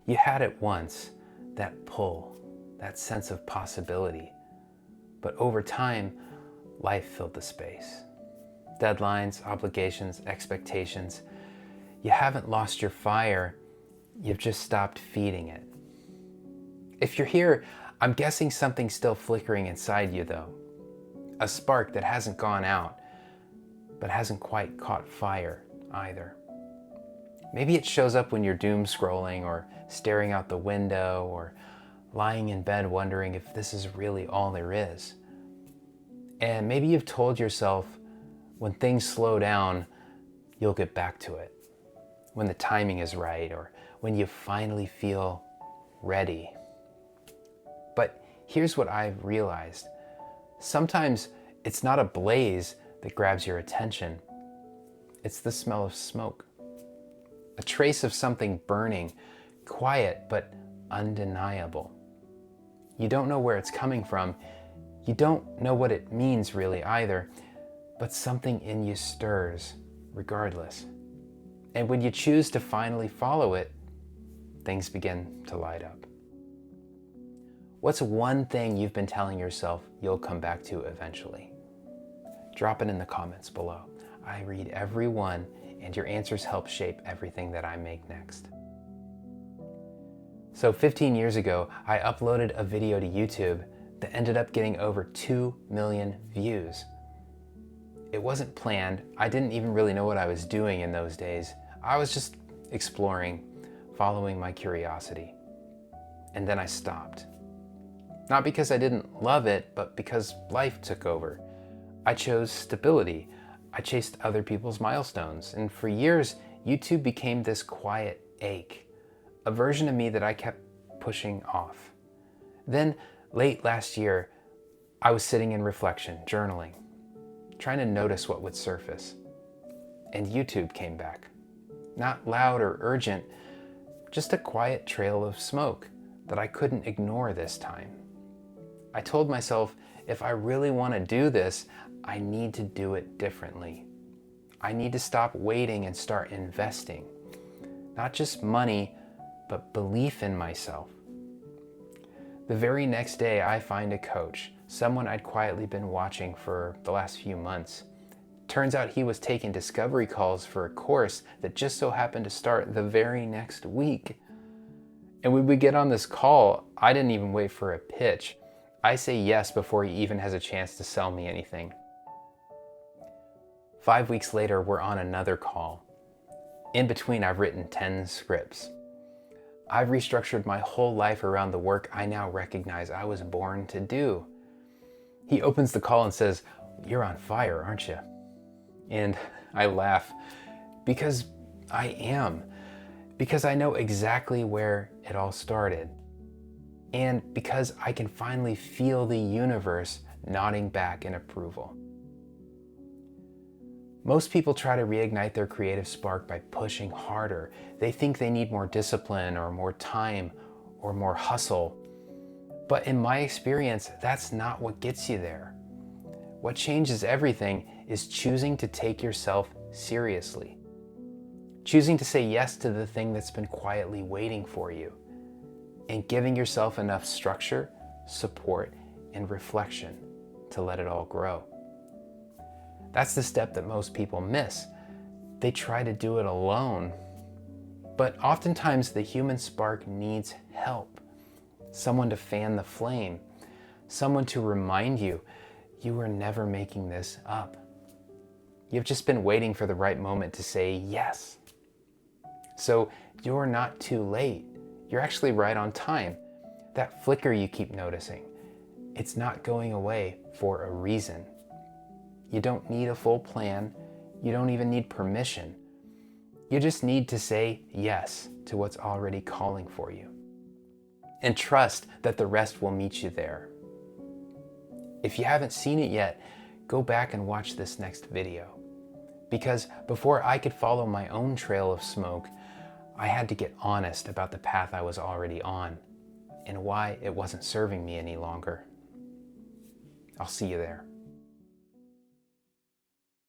You had it once, that pull, that sense of possibility. But over time, life filled the space. Deadlines, obligations, expectations. You haven't lost your fire, you've just stopped feeding it. If you're here, I'm guessing something's still flickering inside you though. A spark that hasn't gone out, but hasn't quite caught fire either. Maybe it shows up when you're doom scrolling or staring out the window or lying in bed wondering if this is really all there is. And maybe you've told yourself when things slow down, you'll get back to it. When the timing is right or when you finally feel ready. But here's what I've realized. Sometimes it's not a blaze that grabs your attention. It's the smell of smoke. A trace of something burning, quiet but undeniable. You don't know where it's coming from. You don't know what it means really either, but something in you stirs regardless. And when you choose to finally follow it, things begin to light up. What's one thing you've been telling yourself you'll come back to eventually? Drop it in the comments below. I read every one, and your answers help shape everything that I make next. So 15 years ago, I uploaded a video to YouTube that ended up getting over 2 million views. It wasn't planned. I didn't even really know what I was doing in those days. I was just exploring, following my curiosity. And then I stopped. Not because I didn't love it, but because life took over. I chose stability. I chased other people's milestones. And for years, YouTube became this quiet ache, a version of me that I kept pushing off. Then, late last year, I was sitting in reflection, journaling, trying to notice what would surface. And YouTube came back. Not loud or urgent, just a quiet trail of smoke that I couldn't ignore this time. I told myself, if I really want to do this, I need to do it differently. I need to stop waiting and start investing. Not just money, but belief in myself. The very next day, I find a coach, someone I'd quietly been watching for the last few months. Turns out he was taking discovery calls for a course that just so happened to start the very next week. And when we get on this call, I didn't even wait for a pitch. I say yes before he even has a chance to sell me anything. 5 weeks later, we're on another call. In between, I've written 10 scripts. I've restructured my whole life around the work I now recognize I was born to do. He opens the call and says, "You're on fire, aren't you?" And I laugh because I am. Because I know exactly where it all started. And because I can finally feel the universe nodding back in approval. Most people try to reignite their creative spark by pushing harder. They think they need more discipline or more time or more hustle. But in my experience, that's not what gets you there. What changes everything is choosing to take yourself seriously. Choosing to say yes to the thing that's been quietly waiting for you. And giving yourself enough structure, support, and reflection to let it all grow. That's the step that most people miss. They try to do it alone. But oftentimes the human spark needs help. Someone to fan the flame. Someone to remind you, you were never making this up. You've just been waiting for the right moment to say yes. So you're not too late. You're actually right on time. That flicker you keep noticing, it's not going away for a reason. You don't need a full plan. You don't even need permission. You just need to say yes to what's already calling for you. And trust that the rest will meet you there. If you haven't seen it yet, go back and watch this next video. Because before I could follow my own trail of smoke, I had to get honest about the path I was already on and why it wasn't serving me any longer. I'll see you there.